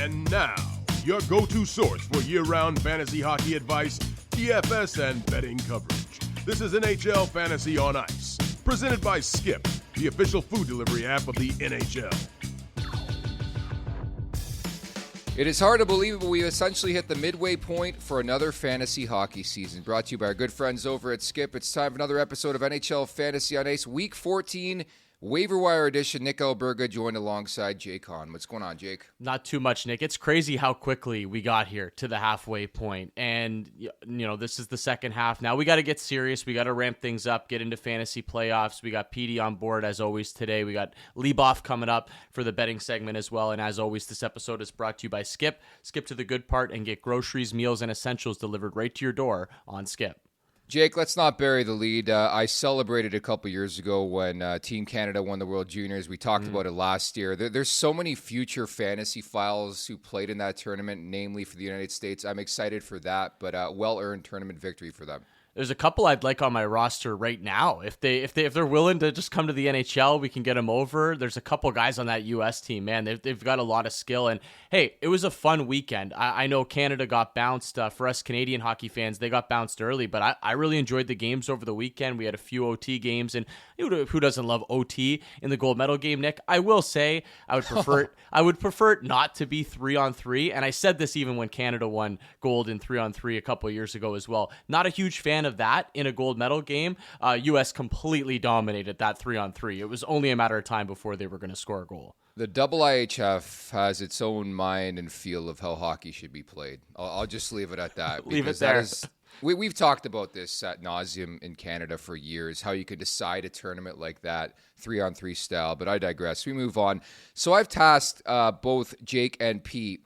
And now, your go-to source for year-round fantasy hockey advice, DFS, and betting coverage. This is NHL Fantasy on Ice, presented by Skip, the official food delivery app of the NHL. It is hard to believe, but we essentially hit the midway point for another fantasy hockey season. Brought to you by our good friends over at Skip. It's time for another episode of NHL Fantasy on Ice, Week 14, Waiver Wire Edition. Nick Alberga joined alongside Jake Hahn. What's going on, Jake? Not too much, Nick. It's crazy how quickly we got here to the halfway point. And, you know, this is the second half. Now we got to get serious. We got to ramp things up, get into fantasy playoffs. We got PD on board, as always, today. We got Leboff coming up for the betting segment as well. And as always, this episode is brought to you by Skip. Skip to the good part and get groceries, meals, and essentials delivered right to your door on Skip. Jake, let's not bury the lead. I celebrated a couple years ago when Team Canada won the World Juniors. We talked about it last year. There's so many future fantasy files who played in that tournament, namely for the United States. I'm excited for that, but well-earned tournament victory for them. There's a couple I'd like on my roster right now. If they're willing to just come to the NHL, we can get them over. There's a couple guys on that U.S. team, man. They've got a lot of skill. And hey, it was a fun weekend. I know Canada got bounced. For us Canadian hockey fans, they got bounced early, but I really enjoyed the games over the weekend. We had a few OT games, and who doesn't love OT in the gold medal game, Nick? I will say I would prefer it not to be 3-on-3. And I said this even when Canada won gold in 3-on-3 a couple of years ago as well. Not a huge fan of that in a gold medal game. U.S. completely dominated that 3-on-3. It was only a matter of time before they were going to score a goal. The IHF has its own mind and feel of how hockey should be played. I'll just leave it at that. Leave it there. We've talked about this ad nauseum in Canada for years, how you could decide a tournament like that, 3-on-3 style, but I digress. We move on. So I've tasked both Jake and Pete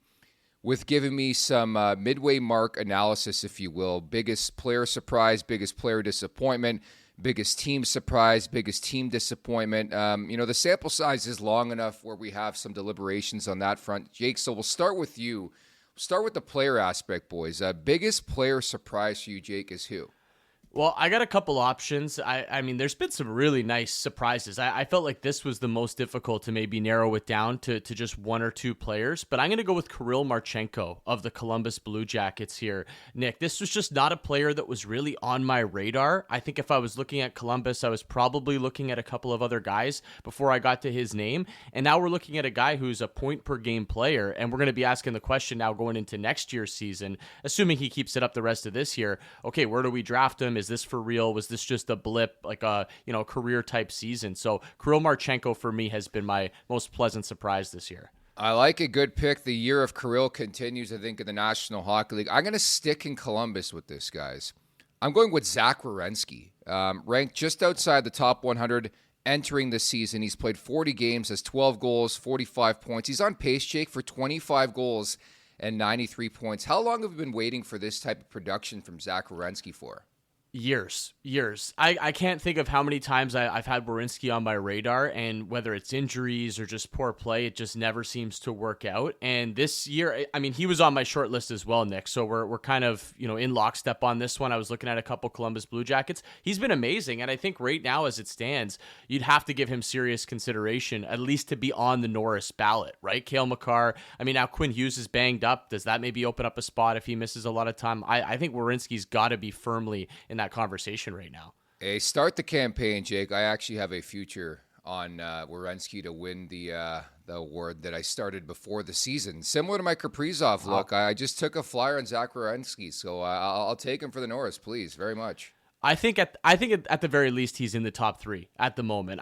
with giving me some midway mark analysis, if you will. Biggest player surprise, biggest player disappointment, biggest team surprise, biggest team disappointment. The sample size is long enough where we have some deliberations on that front. Jake, so we'll start with you. Start with the player aspect, boys. Biggest player surprise for you, Jake, is who? Well, I got a couple options. I mean, there's been some really nice surprises. I felt like this was the most difficult to maybe narrow it down to just one or two players, but I'm going to go with Kirill Marchenko of the Columbus Blue Jackets here. Nick, this was just not a player that was really on my radar. I think if I was looking at Columbus, I was probably looking at a couple of other guys before I got to his name, and now we're looking at a guy who's a point-per-game player, and we're going to be asking the question now going into next year's season, assuming he keeps it up the rest of this year. Okay, where do we draft him? Is this for real? Was this just a blip, like a career type season? So Kirill Marchenko for me has been my most pleasant surprise this year. I like a good pick. The year of Kirill continues, I think, in the National Hockey League. I'm going to stick in Columbus with this, guys. I'm going with Zach Werenski, ranked just outside the top 100 entering the season. He's played 40 games, has 12 goals, 45 points. He's on pace, Jake, for 25 goals and 93 points. How long have we been waiting for this type of production from Zach Werenski for? Years. I can't think of how many times I've had Werenski on my radar, and whether it's injuries or just poor play, it just never seems to work out. And this year, I mean, he was on my short list as well, Nick. So we're kind of, in lockstep on this one. I was looking at a couple Columbus Blue Jackets. He's been amazing. And I think right now, as it stands, you'd have to give him serious consideration, at least to be on the Norris ballot, right? Cale Makar. I mean, now Quinn Hughes is banged up. Does that maybe open up a spot if he misses a lot of time? I think Werenski's got to be firmly in that conversation right now. Hey, start the campaign, Jake. I actually have a future on Werenski to win the award that I started before the season. Similar to my Kaprizov look, I just took a flyer on Zach Werenski, so I'll take him for the Norris, please, very much. I think at the very least he's in the top three at the moment.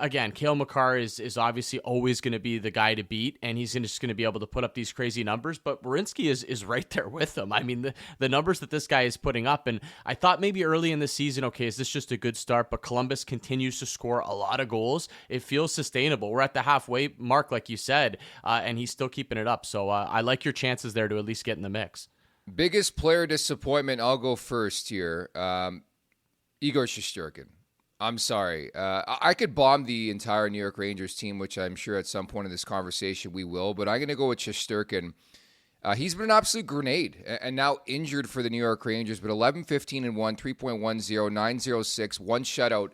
Again, Cale Makar is obviously always going to be the guy to beat, and he's just going to be able to put up these crazy numbers. But Werenski is right there with him. I mean, the numbers that this guy is putting up, and I thought maybe early in the season, okay, is this just a good start? But Columbus continues to score a lot of goals. It feels sustainable. We're at the halfway mark, like you said, and he's still keeping it up. So I like your chances there to at least get in the mix. Biggest player disappointment. I'll go first here. Igor Shesterkin. I'm sorry. I could bomb the entire New York Rangers team, which I'm sure at some point in this conversation we will, but I'm going to go with Shesterkin. He's been an absolute grenade and now injured for the New York Rangers, but 11-15-1, 3.10, 906, one shutout.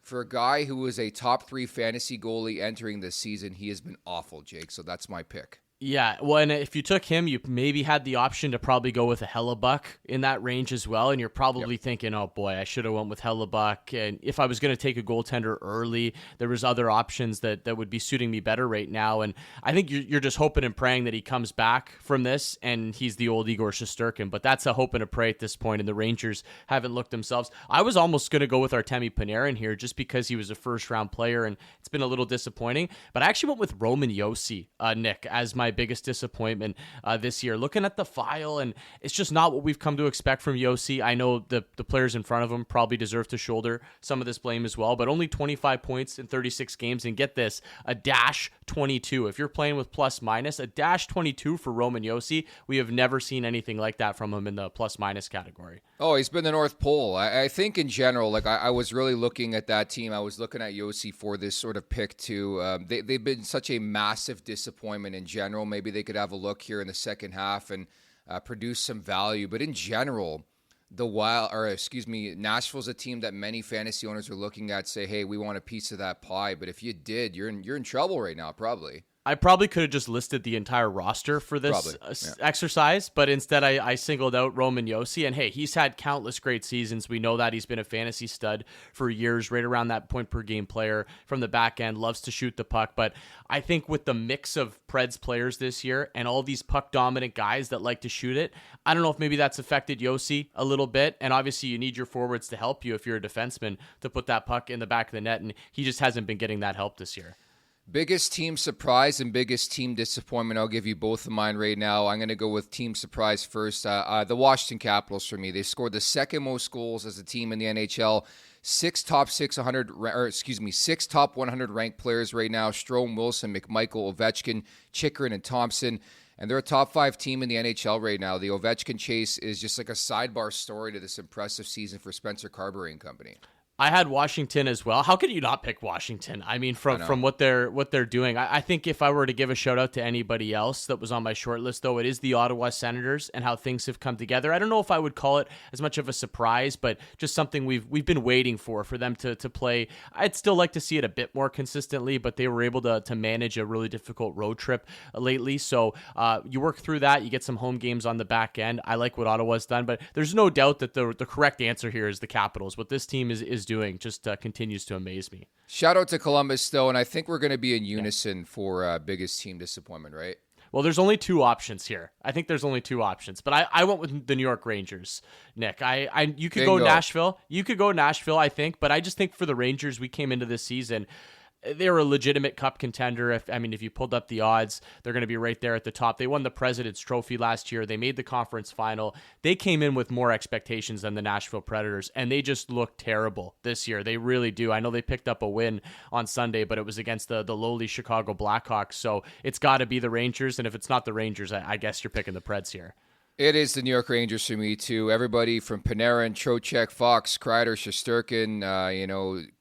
For a guy who was a top 3 fantasy goalie entering this season, he has been awful, Jake, so that's my pick. Yeah, well, and if you took him, you maybe had the option to probably go with a Hellebuck in that range as well, and you're probably thinking, oh boy, I should have went with Hellebuck, and if I was going to take a goaltender early, there was other options that would be suiting me better right now, and I think you're just hoping and praying that he comes back from this, and he's the old Igor Shesterkin, but that's a hope and a pray at this point, and the Rangers haven't looked themselves. I was almost going to go with Artemi Panarin here, just because he was a first-round player, and it's been a little disappointing, but I actually went with Roman Josi, Nick, as my biggest disappointment this year. Looking at the file, and it's just not what we've come to expect from Josi. I know the players in front of him probably deserve to shoulder some of this blame as well, but only 25 points in 36 games, and get this, a -22. If you're playing with plus-minus, a -22 for Roman Josi, we have never seen anything like that from him in the plus-minus category. Oh, he's been the North Pole. I think in general, like I was really looking at that team. I was looking at Josi for this sort of pick too. They've been such a massive disappointment in general. Maybe they could have a look here in the second half and produce some value. But in general, Nashville's a team that many fantasy owners are looking at, say, hey, we want a piece of that pie. But if you did, you're in trouble right now, probably. I probably could have just listed the entire roster for this exercise, but instead I singled out Roman Josi, and hey, he's had countless great seasons. We know that he's been a fantasy stud for years, right around that point per game player from the back end, loves to shoot the puck, but I think with the mix of Preds players this year and all these puck dominant guys that like to shoot it, I don't know if maybe that's affected Josi a little bit, and obviously you need your forwards to help you if you're a defenseman to put that puck in the back of the net, and he just hasn't been getting that help this year. Biggest team surprise and biggest team disappointment. I'll give you both of mine right now. I'm going to go with team surprise first. The Washington Capitals for me. They scored the second most goals as a team in the NHL. Six top 100 ranked players right now. Strome, Wilson, McMichael, Ovechkin, Chychrun, and Thompson. And they're a top 5 team in the NHL right now. The Ovechkin chase is just like a sidebar story to this impressive season for Spencer Carberry and company. I had Washington as well. How could you not pick Washington? I mean, from what they're doing, I think if I were to give a shout out to anybody else that was on my short list, though, it is the Ottawa Senators and how things have come together. I don't know if I would call it as much of a surprise, but just something we've been waiting for them to play. I'd still like to see it a bit more consistently, but they were able to manage a really difficult road trip lately. So you work through that, you get some home games on the back end. I like what Ottawa's done, but there's no doubt that the correct answer here is the Capitals. What this team is doing just continues to amaze me. Shout out to Columbus, though, and I think we're going to be in unison for biggest team disappointment, right? Well, there's only two options here. I think there's only two options, but I went with the New York Rangers, Nick. You could go Nashville. You could go Nashville, I think, but I just think for the Rangers, we came into this season, they're a legitimate cup contender. If you pulled up the odds, they're going to be right there at the top. They won the President's Trophy last year. They made the conference final. They came in with more expectations than the Nashville Predators, and they just look terrible this year. They really do. I know they picked up a win on Sunday, but it was against the lowly Chicago Blackhawks, so it's got to be the Rangers, and if it's not the Rangers, I guess you're picking the Preds here. It is the New York Rangers for me, too. Everybody from Panarin, Trocheck, Fox, Kreider, Shesterkin,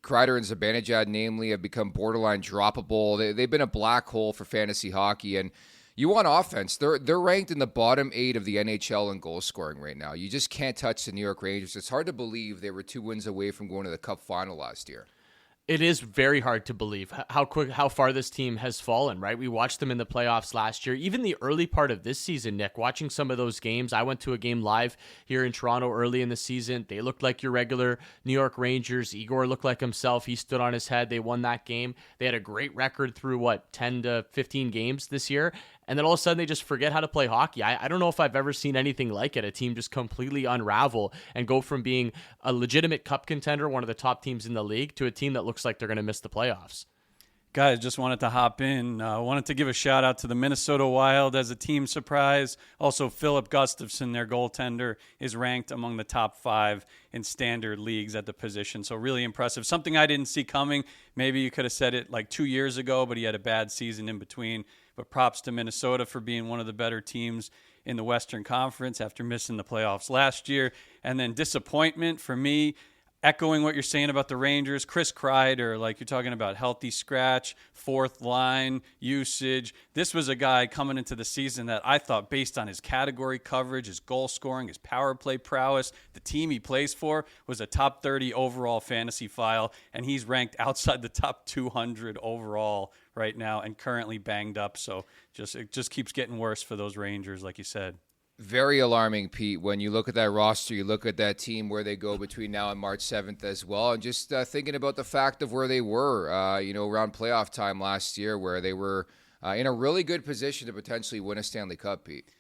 Kreider and Zibanejad, namely, have become borderline droppable. They've been a black hole for fantasy hockey, and you want offense. They're ranked in the bottom 8 of the NHL in goal scoring right now. You just can't touch the New York Rangers. It's hard to believe they were 2 wins away from going to the Cup final last year. It is very hard to believe how far this team has fallen, right? We watched them in the playoffs last year. Even the early part of this season, Nick, watching some of those games, I went to a game live here in Toronto early in the season. They looked like your regular New York Rangers. Igor looked like himself. He stood on his head. They won that game. They had a great record through, 10 to 15 games this year. And then all of a sudden they just forget how to play hockey. I don't know if I've ever seen anything like it. A team just completely unravel and go from being a legitimate cup contender, one of the top teams in the league, to a team that looks like they're going to miss the playoffs. Guys, just wanted to hop in. Wanted to give a shout out to the Minnesota Wild as a team surprise. Also, Philip Gustafsson, their goaltender, is ranked among the top 5 in standard leagues at the position. So really impressive. Something I didn't see coming. Maybe you could have said it like 2 years ago, but he had a bad season in between. But props to Minnesota for being one of the better teams in the Western Conference after missing the playoffs last year. And then disappointment for me, echoing what you're saying about the Rangers, Chris Kreider, like you're talking about healthy scratch, fourth line usage. This was a guy coming into the season that I thought, based on his category coverage, his goal scoring, his power play prowess, the team he plays for, was a top 30 overall fantasy file, and he's ranked outside the top 200 overall right now and currently banged up. So it just keeps getting worse for those Rangers, like you said. Very alarming, Pete. When you look at that roster, you look at that team, where they go between now and March 7th as well, and just thinking about the fact of where they were, around playoff time last year, where they were in a really good position to potentially win a Stanley Cup, Pete.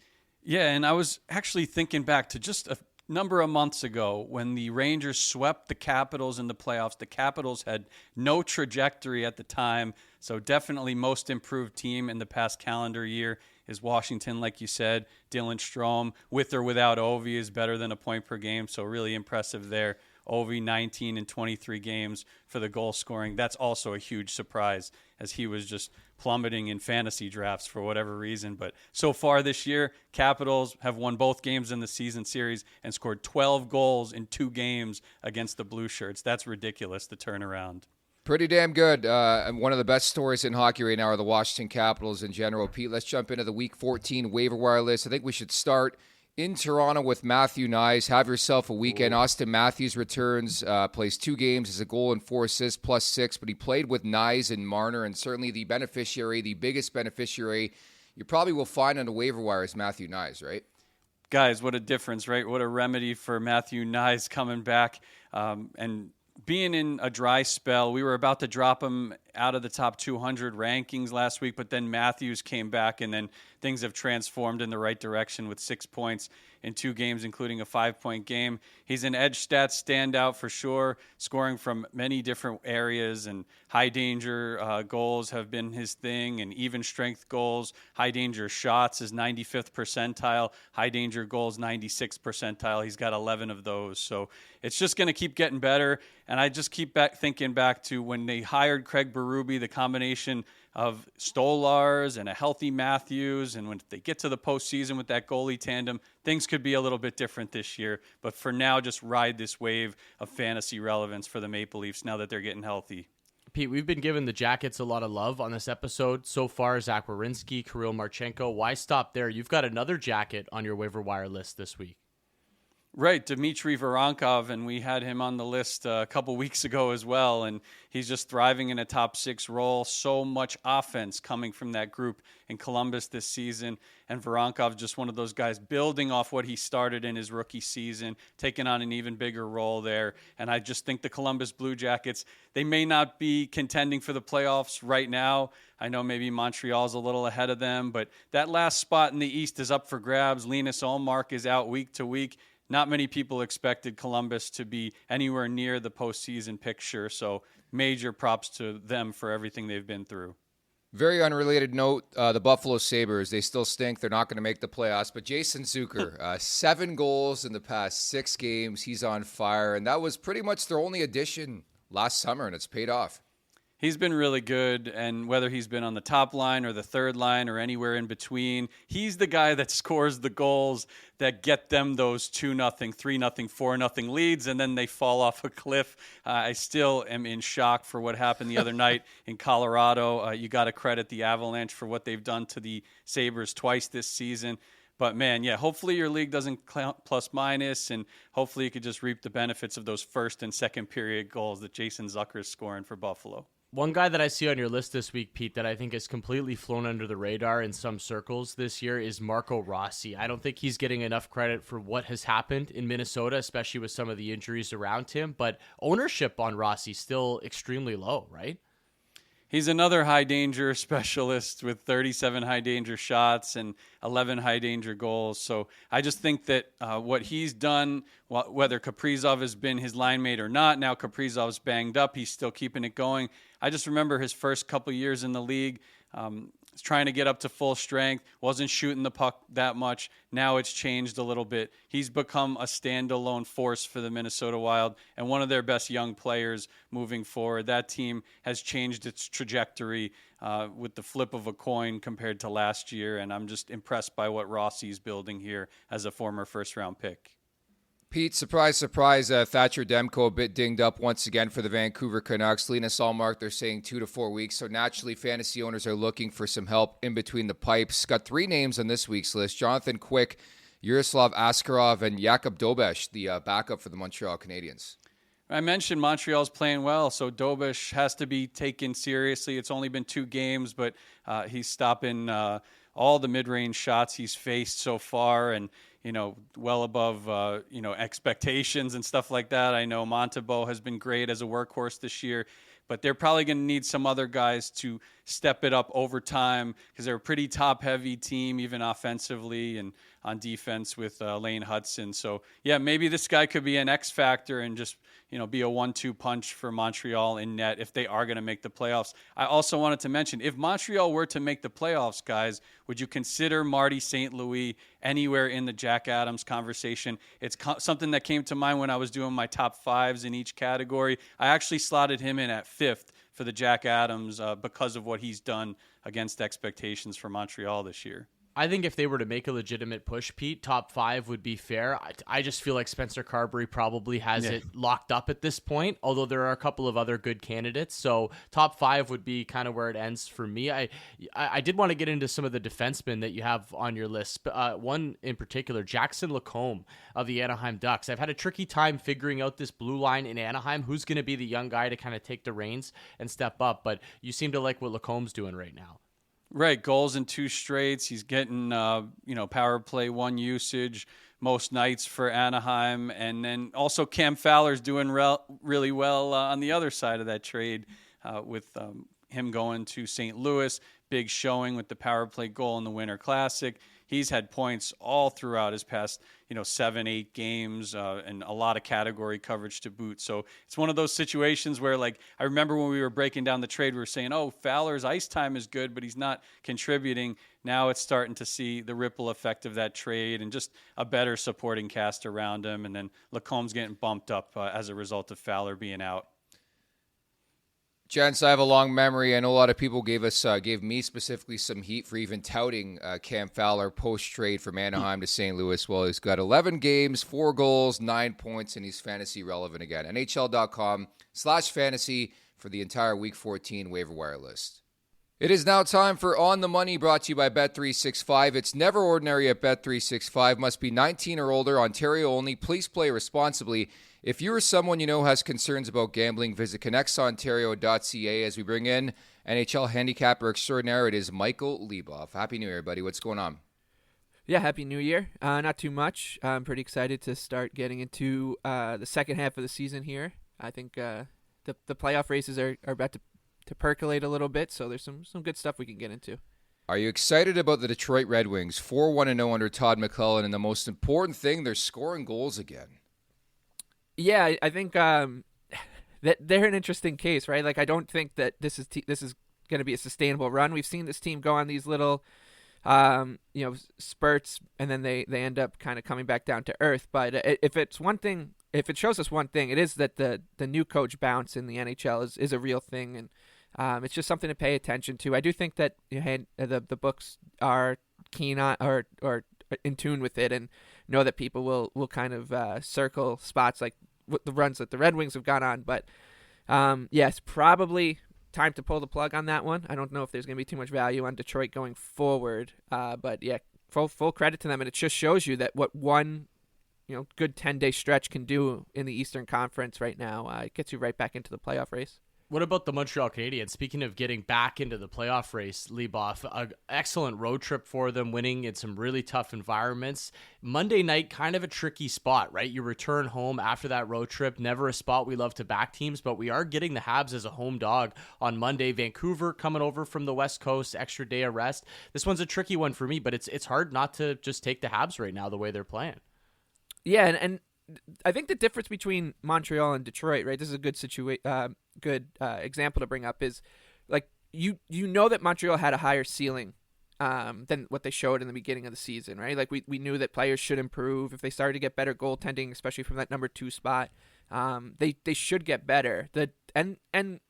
Yeah, and I was actually thinking back to just a number of months ago when the Rangers swept the Capitals in the playoffs. The Capitals had no trajectory at the time, so definitely most improved team in the past calendar year is Washington, like you said. Dylan Strome, with or without Ovi, is better than a point per game, so really impressive there. Ovi, 19 in 23 games for the goal scoring. That's also a huge surprise, as he was just plummeting in fantasy drafts for whatever reason. But so far this year, Capitals have won both games in the season series and scored 12 goals in 2 games against the Blue Shirts. That's ridiculous, the turnaround. Pretty damn good. And one of the best stories in hockey right now are the Washington Capitals in general. Pete, let's jump into the Week 14 waiver wire list. I think we should start in Toronto with Matthew Knies. Have yourself a weekend. Ooh. Austin Matthews returns, plays 2 games, has a goal and 4 assists, +6, but he played with Knies and Marner, and certainly the biggest beneficiary you probably will find on the waiver wire is Matthew Knies, right? Guys, what a difference, right? What a remedy for Matthew Knies coming back and being in a dry spell. We were about to drop him out of the top 200 rankings last week, but then Matthews came back, and then things have transformed in the right direction with 6 points in 2 games, including a 5-point game. He's an edge stats standout for sure, scoring from many different areas, and high danger goals have been his thing, and even strength goals. High danger shots is 95th percentile, high danger goals 96th percentile. He's got 11 of those, so it's just going to keep getting better. And I just keep thinking back to when they hired Craig Berube, the combination of Stolars and a healthy Matthews, and when they get to the postseason with that goalie tandem, things could be a little bit different this year. But for now, just ride this wave of fantasy relevance for the Maple Leafs now that they're getting healthy. Pete, we've been giving the Jackets a lot of love on this episode so far. Zach Werenski, Kirill Marchenko. Why stop there? You've got another Jacket on your waiver wire list this week. Right, Dmitry Voronkov, and we had him on the list a couple weeks ago as well, and he's just thriving in a top 6 role. So much offense coming from that group in Columbus this season, and Voronkov just one of those guys building off what he started in his rookie season, taking on an even bigger role there. And I just think the Columbus Blue Jackets, they may not be contending for the playoffs right now. I know maybe Montreal's a little ahead of them, but that last spot in the East is up for grabs. Linus Ullmark is out week to week. Not many people expected Columbus to be anywhere near the postseason picture, so major props to them for everything they've been through. Very unrelated note, the Buffalo Sabres, they still stink. They're not going to make the playoffs. But Jason Zucker, 7 goals in the past 6 games. He's on fire, and that was pretty much their only addition last summer, and it's paid off. He's been really good, and whether he's been on the top line or the third line or anywhere in between, he's the guy that scores the goals that get them those 2-0, 3-0, 4-0 leads, and then they fall off a cliff. I still am in shock for what happened the other night in Colorado. You got to credit the Avalanche for what they've done to the Sabres twice this season. But, man, yeah, hopefully your league doesn't count plus-minus, and hopefully you could just reap the benefits of those first and second period goals that Jason Zucker is scoring for Buffalo. One guy that I see on your list this week, Pete, that I think has completely flown under the radar in some circles this year is Marco Rossi. I don't think he's getting enough credit for what has happened in Minnesota, especially with some of the injuries around him. But ownership on Rossi still extremely low, right? He's another high-danger specialist with 37 high-danger shots and 11 high-danger goals. So I just think that what he's done, whether Kaprizov has been his line mate or not, now Kaprizov's banged up, he's still keeping it going. I just remember his first couple years in the league, trying to get up to full strength, wasn't shooting the puck that much. Now it's changed a little bit. He's become a standalone force for the Minnesota Wild and one of their best young players moving forward. That team has changed its trajectory with the flip of a coin compared to last year, and I'm just impressed by what Rossi's building here as a former first-round pick. Pete, surprise, surprise, Thatcher Demko a bit dinged up once again for the Vancouver Canucks. Linus Ullmark, they're saying 2 to 4 weeks. So naturally, fantasy owners are looking for some help in between the pipes. Got 3 names on this week's list: Jonathan Quick, Yaroslav Askarov, and Jakub Dobeš, the backup for the Montreal Canadiens. I mentioned Montreal's playing well, so Dobeš has to be taken seriously. It's only been 2 games, but he's stopping all the mid-range shots he's faced so far, and well above expectations and stuff like that. I know Montembeault has been great as a workhorse this year, but they're probably going to need some other guys to step it up over time because they're a pretty top-heavy team, even offensively and on defense with Lane Hudson. So, yeah, maybe this guy could be an X factor and just be a 1-2 punch for Montreal in net if they are going to make the playoffs. I also wanted to mention, if Montreal were to make the playoffs, guys, would you consider Marty St. Louis anywhere in the Jack Adams conversation? It's something that came to mind when I was doing my top 5s in each category. I actually slotted him in at 5th for the Jack Adams because of what he's done against expectations for Montreal this year. I think if they were to make a legitimate push, Pete, top 5 would be fair. I just feel like Spencer Carberry probably has it locked up at this point, although there are a couple of other good candidates. So top 5 would be kind of where it ends for me. I did want to get into some of the defensemen that you have on your list. One in particular, Jackson Lacombe of the Anaheim Ducks. I've had a tricky time figuring out this blue line in Anaheim. Who's going to be the young guy to kind of take the reins and step up? But you seem to like what Lacombe's doing right now. Right, goals in 2 straights. He's getting, power play 1 usage most nights for Anaheim. And then also Cam Fowler's doing really well on the other side of that trade with him going to St. Louis. Big showing with the power play goal in the Winter Classic. He's had points all throughout his past, 7-8 games and a lot of category coverage to boot. So it's one of those situations where, I remember when we were breaking down the trade, we were saying, Fowler's ice time is good, but he's not contributing. Now it's starting to see the ripple effect of that trade and just a better supporting cast around him. And then Lacombe's getting bumped up as a result of Fowler being out. Gents, I have a long memory. I know a lot of people gave me specifically some heat for even touting Cam Fowler post-trade from Anaheim to St. Louis. Well, he's got 11 games, 4 goals, 9 points, and he's fantasy relevant again. NHL.com/fantasy for the entire Week 14 waiver wire list. It is now time for On the Money, brought to you by Bet365. It's never ordinary at Bet365. Must be 19 or older, Ontario only. Please play responsibly. If you or someone you know has concerns about gambling, visit connectsontario.ca as we bring in NHL handicapper extraordinaire. It is Michael Leboff. Happy New Year, buddy. What's going on? Yeah, Happy New Year. Not too much. I'm pretty excited to start getting into the second half of the season here. I think the playoff races are about to percolate a little bit, so there's some good stuff we can get into. Are you excited about the Detroit Red Wings? 4-1-0 under Todd McLellan, and the most important thing, they're scoring goals again. Yeah, I think that they're an interesting case, right? I don't think that this is going to be a sustainable run. We've seen this team go on these little, spurts, and then they end up kind of coming back down to earth. But if it's one thing, if it shows us one thing, it is that the new coach bounce in the NHL is a real thing, and it's just something to pay attention to. I do think that the books are keen on or in tune with it, and know that people will kind of circle spots like the runs that the Red Wings have gone on. But yes, probably time to pull the plug on that one. I don't know if there's going to be too much value on Detroit going forward. But yeah, full credit to them, and it just shows you that what one good 10-day stretch can do in the Eastern Conference right now. It gets you right back into the playoff race. What about the Montreal Canadiens? Speaking of getting back into the playoff race, Leboff, an excellent road trip for them, winning in some really tough environments. Monday night, kind of a tricky spot, right? You return home after that road trip. Never a spot we love to back teams, but we are getting the Habs as a home dog on Monday. Vancouver coming over from the West Coast, extra day of rest. This one's a tricky one for me, but it's hard not to just take the Habs right now the way they're playing. Yeah, and I think the difference between Montreal and Detroit, right? This is a good example to bring up. Is you know that Montreal had a higher ceiling than what they showed in the beginning of the season, right? We knew that players should improve if they started to get better goaltending, especially from that number 2 spot. They should get better. And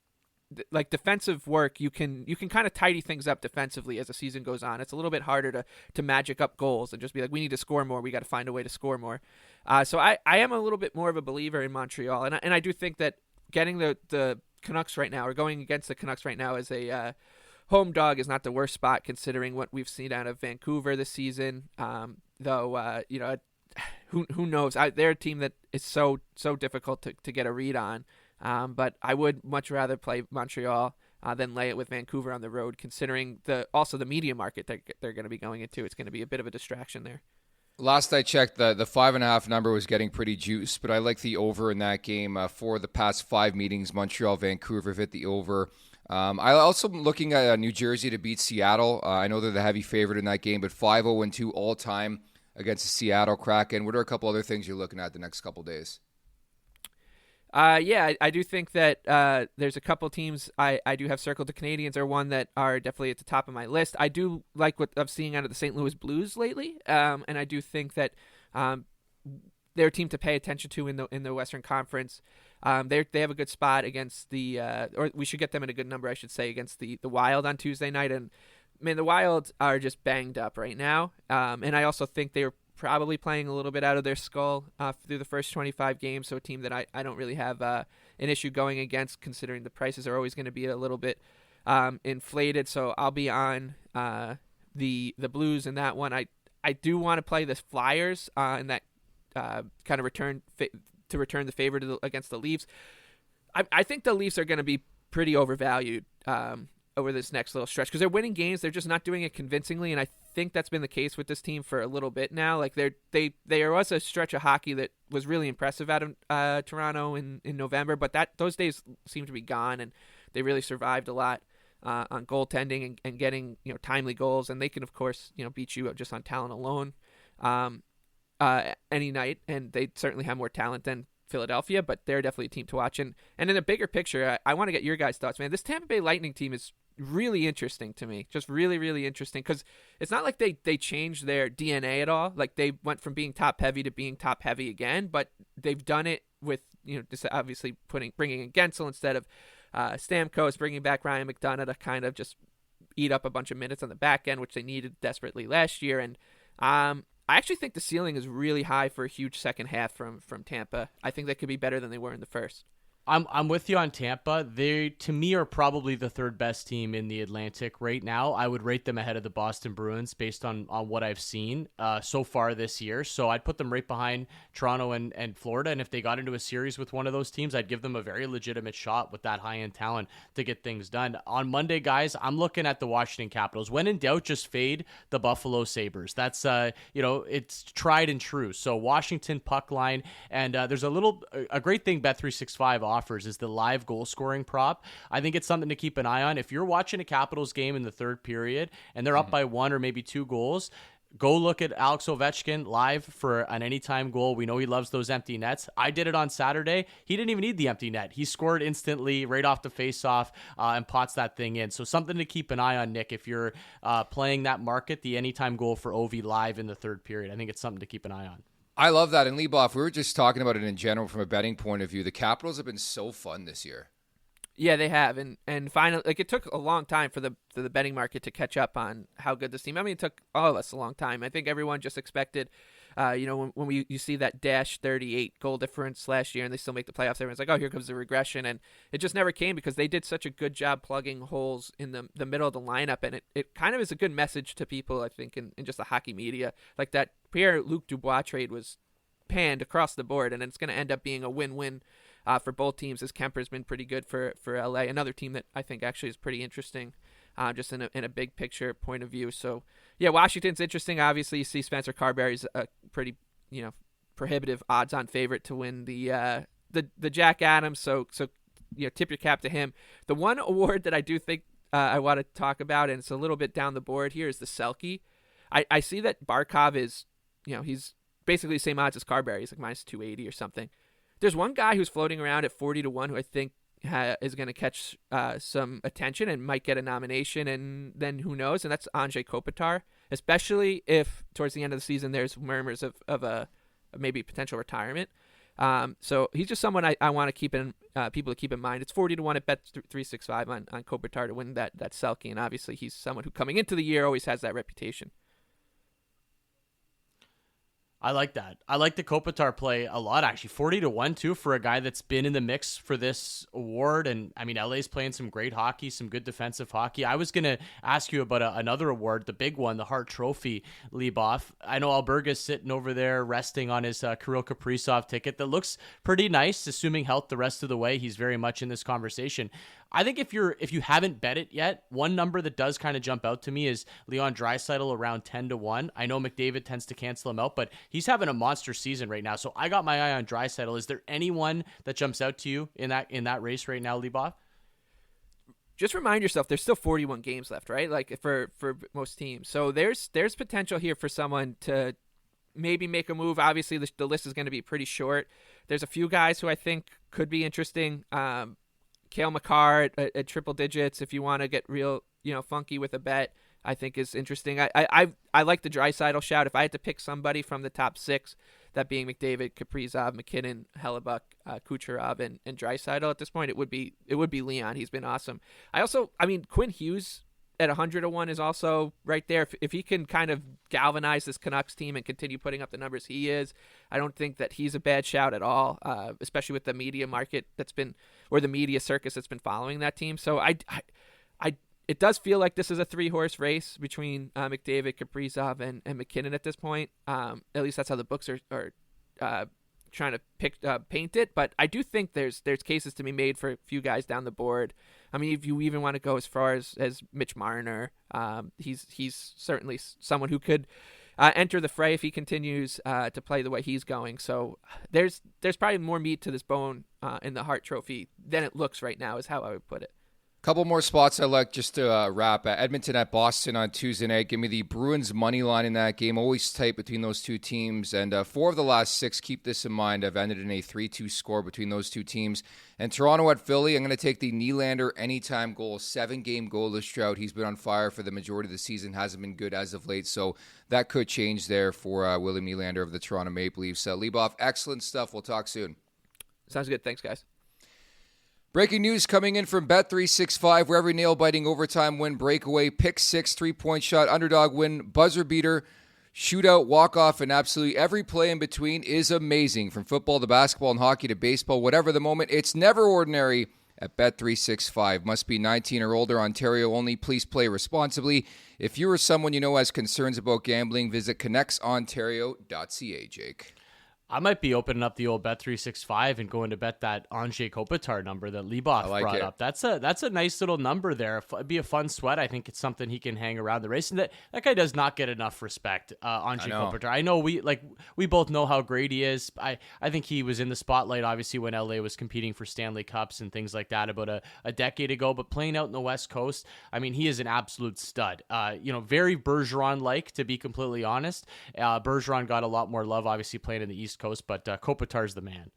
like defensive work, you can kind of tidy things up defensively as the season goes on. It's a little bit harder to magic up goals and just be like, we need to score more. We got to find a way to score more. So I am a little bit more of a believer in Montreal, and I do think that getting the Canucks right now, or going against the Canucks right now as a home dog, is not the worst spot considering what we've seen out of Vancouver this season. Though who knows? They're a team that is so difficult to get a read on. But I would much rather play Montreal than lay it with Vancouver on the road, considering also the media market they're going to be going into. It's going to be a bit of a distraction there. Last I checked, the 5.5 number was getting pretty juiced, but I like the over in that game. For the past 5 meetings, Montreal, Vancouver have hit the over. I also am looking at New Jersey to beat Seattle. I know they're the heavy favorite in that game, but 5-0-2 all time against the Seattle Kraken. What are a couple other things you're looking at the next couple days? I do think that there's a couple teams I do have circled. The Canadiens are one that are definitely at the top of my list. I do like what I'm seeing out of the St. Louis Blues lately, and I do think that they're a team to pay attention to in the Western Conference. They have a good spot against or we should get them in a good number, I should say, against the Wild on Tuesday night. And man, the Wild are just banged up right now, and I also think they were probably playing a little bit out of their skull through the first 25 games, so a team that I don't really have an issue going against, considering the prices are always going to be a little bit inflated. So I'll be on the Blues in that one. I do want to play the Flyers in that kind of return the favor against the Leafs. I think the Leafs are going to be pretty overvalued over this next little stretch because they're winning games. They're just not doing it convincingly, and I think that's been the case with this team for a little bit now. Like there was a stretch of hockey that was really impressive out of Toronto in November, but those days seem to be gone, and they really survived a lot on goaltending and getting timely goals, and they can of course beat you just on talent alone any night, and they certainly have more talent than Philadelphia, but they're definitely a team to watch. And in the bigger picture, I want to get your guys' thoughts, man. This Tampa Bay Lightning team is really interesting to me, just really, really interesting, because it's not like they changed their DNA at all. Like they went from being top heavy to being top heavy again, but they've done it with just obviously bringing in Gensel instead of Stamkos, bringing back Ryan McDonough to kind of just eat up a bunch of minutes on the back end, which they needed desperately last year. And I actually think the ceiling is really high for a huge second half from Tampa. I think they could be better than they were in the first. I'm with you on Tampa. They, to me, are probably the third best team in the Atlantic right now. I would rate them ahead of the Boston Bruins based on what I've seen so far this year. So I'd put them right behind Toronto and Florida. And if they got into a series with one of those teams, I'd give them a very legitimate shot with that high-end talent to get things done. On Monday, guys, I'm looking at the Washington Capitals. When in doubt, just fade the Buffalo Sabres. That's, it's tried and true. So Washington puck line. And there's a great thing Bet365 offers is the live goal scoring prop. I think it's something to keep an eye on. If you're watching a Capitals game in the third period and they're up by 1 or maybe 2 goals, go look at Alex Ovechkin live for an anytime goal. We know he loves those empty nets. I did it on Saturday. He didn't even need the empty net. He scored instantly right off the faceoff and pots that thing in. So something to keep an eye on, Nick, if you're playing that market, the anytime goal for Ovi live in the third period. I think it's something to keep an eye on. I love that. And Leboff, we were just talking about it in general from a betting point of view. The Capitals have been so fun this year. Yeah, they have, and finally, it took a long time for the betting market to catch up on how good this team. I mean, it took all of us a long time. I think everyone just expected, when you see that -38 goal difference last year, and they still make the playoffs, everyone's like, oh, here comes the regression, and it just never came because they did such a good job plugging holes in the middle of the lineup, and it kind of is a good message to people, I think, in just the hockey media, like that Pierre-Luc Dubois trade was panned across the board, and it's going to end up being a win-win for both teams, as Kemper's been pretty good for LA. Another team that I think actually is pretty interesting, just in a big picture point of view. So yeah, Washington's interesting. Obviously, you see Spencer Carberry's a pretty prohibitive odds-on favorite to win the Jack Adams. So tip your cap to him. The one award that I do think I want to talk about, and it's a little bit down the board here, is the Selke. I see that Barkov is he's basically the same odds as Carberry. He's like -280 or something. There's one guy who's floating around at 40-1 who I think is going to catch some attention and might get a nomination, and then who knows? And that's Anze Kopitar, especially if towards the end of the season there's murmurs of a maybe potential retirement. So he's just someone I want to keep in people to keep in mind. It's 40-1 at Bet365 on Kopitar to win that Selke, and obviously he's someone who coming into the year always has that reputation. I like that. I like the Kopitar play a lot, actually. 40-1 too for a guy that's been in the mix for this award. And I mean, LA's playing some great hockey, some good defensive hockey. I was going to ask you about another award, the big one, the Hart Trophy, Leboff. I know Alberga's sitting over there resting on his Kirill Kaprizov ticket that looks pretty nice, assuming health the rest of the way. He's very much in this conversation. I think if you haven't bet it yet, one number that does kind of jump out to me is Leon Draisaitl around 10-1. I know McDavid tends to cancel him out, but he's having a monster season right now. So I got my eye on Draisaitl. Is there anyone that jumps out to you in that race right now, Leboff? Just remind yourself, there's still 41 games left, right? Like for most teams. So there's potential here for someone to maybe make a move. Obviously, the list is going to be pretty short. There's a few guys who I think could be interesting. Cale Makar at triple digits, if you want to get real, funky with a bet, I think is interesting. I like the Draisaitl shout. If I had to pick somebody from the top 6, that being McDavid, Kaprizov, McKinnon, Hellebuck, Kucherov, and Draisaitl at this point, it would be Leon. He's been awesome. Quinn Hughes at 100-1 is also right there. If he can kind of galvanize this Canucks team and continue putting up the numbers he is, I don't think that he's a bad shout at all, especially with the media market or the media circus that's been following that team. So it does feel like this is a 3-horse race between McDavid, Kaprizov, and McKinnon at this point. At least that's how the books are trying to paint it. But I do think there's cases to be made for a few guys down the board. I mean, if you even want to go as far as Mitch Marner, he's certainly someone who could enter the fray if he continues to play the way he's going. So there's probably more meat to this bone in the Hart Trophy than it looks right now, is how I would put it. Couple more spots I like just to wrap. Edmonton at Boston on Tuesday night. Give me the Bruins money line in that game. Always tight between those two teams. And 4 of the last 6, keep this in mind, have ended in a 3-2 score between those two teams. And Toronto at Philly, I'm going to take the Nylander anytime goal. 7-game goalless drought. He's been on fire for the majority of the season. Hasn't been good as of late. So that could change there for William Nylander of the Toronto Maple Leafs. Leboff, excellent stuff. We'll talk soon. Sounds good. Thanks, guys. Breaking news coming in from Bet365, where every nail-biting overtime win, breakaway, pick 6, 3-point shot, underdog win, buzzer beater, shootout, walk-off, and absolutely every play in between is amazing. From football to basketball and hockey to baseball, whatever the moment, it's never ordinary at Bet365. Must be 19 or older, Ontario only. Please play responsibly. If you or someone you know has concerns about gambling, visit connectsontario.ca, Jake. I might be opening up the old Bet365 and going to bet that Anze Kopitar number that Leboff brought up. That's a nice little number there. It'd be a fun sweat. I think it's something he can hang around the race. And that guy does not get enough respect, Anze Kopitar. I know we both know how great he is. I think he was in the spotlight, obviously, when LA was competing for Stanley Cups and things like that about a decade ago. But playing out in the West Coast, I mean, he is an absolute stud. Very Bergeron-like, to be completely honest. Bergeron got a lot more love, obviously, playing in the East Coast, but Kopitar's the man.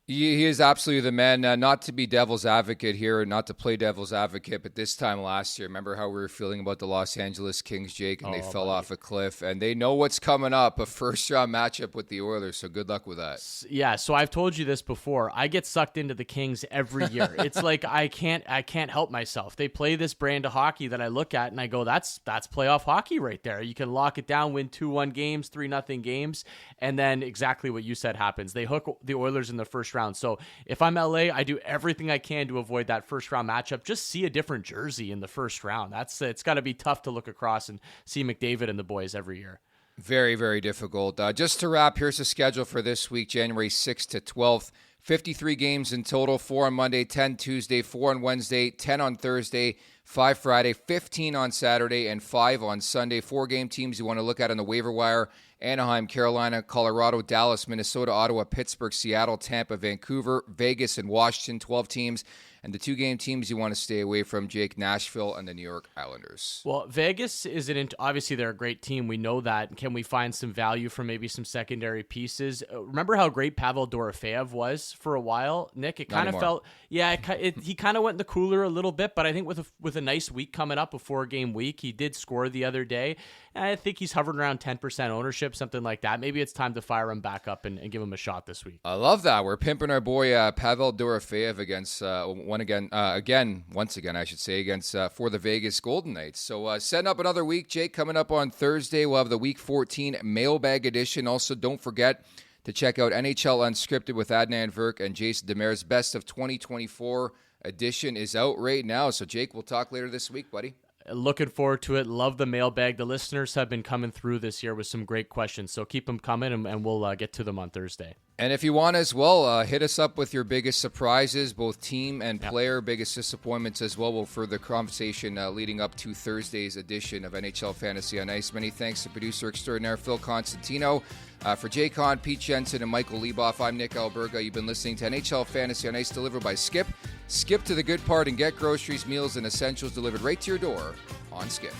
He is absolutely the man. Not to be devil's advocate here, not to play devil's advocate, but this time last year, remember how we were feeling about the Los Angeles Kings, Jake, and they fell off a cliff, and they know what's coming up, a first-round matchup with the Oilers, so good luck with that. Yeah, so I've told you this before. I get sucked into the Kings every year. It's like I can't help myself. They play this brand of hockey that I look at, and I go, that's playoff hockey right there. You can lock it down, win 2-1 games, 3-0 games, and then exactly what you said happens. They hook the Oilers in the first round. So if I'm LA, I do everything I can to avoid that first round matchup. Just see a different jersey in the first round. It's got to be tough to look across and see McDavid and the boys every year. Very, very difficult. Just to wrap, here's the schedule for this week, January 6th to 12th. 53 games in total, 4 on Monday, 10 Tuesday, 4 on Wednesday, 10 on Thursday, 5 Friday, 15 on Saturday, and 5 on Sunday. 4-game teams you want to look at on the waiver wire: Anaheim, Carolina, Colorado, Dallas, Minnesota, Ottawa, Pittsburgh, Seattle, Tampa, Vancouver, Vegas, and Washington. 12 teams. And the 2-game teams you want to stay away from, Jake, Nashville and the New York Islanders. Well, Vegas isn't obviously they're a great team. We know that. Can we find some value from maybe some secondary pieces? Remember how great Pavel Dorofeyev was for a while, Nick? It kind of felt, he kind of went in the cooler a little bit, but I think with a nice week coming up, a 4-game week, he did score the other day. And I think he's hovering around 10% ownership, something like that. Maybe it's time to fire him back up and give him a shot this week. I love that. We're pimping our boy Pavel Dorofeyev against once again, I should say, against for the Vegas Golden Knights. So setting up another week, Jake. Coming up on Thursday, we'll have the Week 14 mailbag edition. Also, don't forget to check out NHL Unscripted with Adnan Virk and Jason Demers. Best of 2024 edition is out right now. So, Jake, we'll talk later this week, buddy. Looking forward to it. Love the mailbag. The listeners have been coming through this year with some great questions, so keep them coming, and we'll get to them on Thursday. And if you want as well, hit us up with your biggest surprises, both team and player, biggest disappointments as well. We'll further conversation leading up to Thursday's edition of NHL Fantasy on Ice. Many thanks to producer extraordinaire Phil Constantino. For Jay Kahn, Pete Jensen, and Michael Leboff, I'm Nick Alberga. You've been listening to NHL Fantasy on Ice, delivered by Skip. Skip to the good part and get groceries, meals, and essentials delivered right to your door on Skip.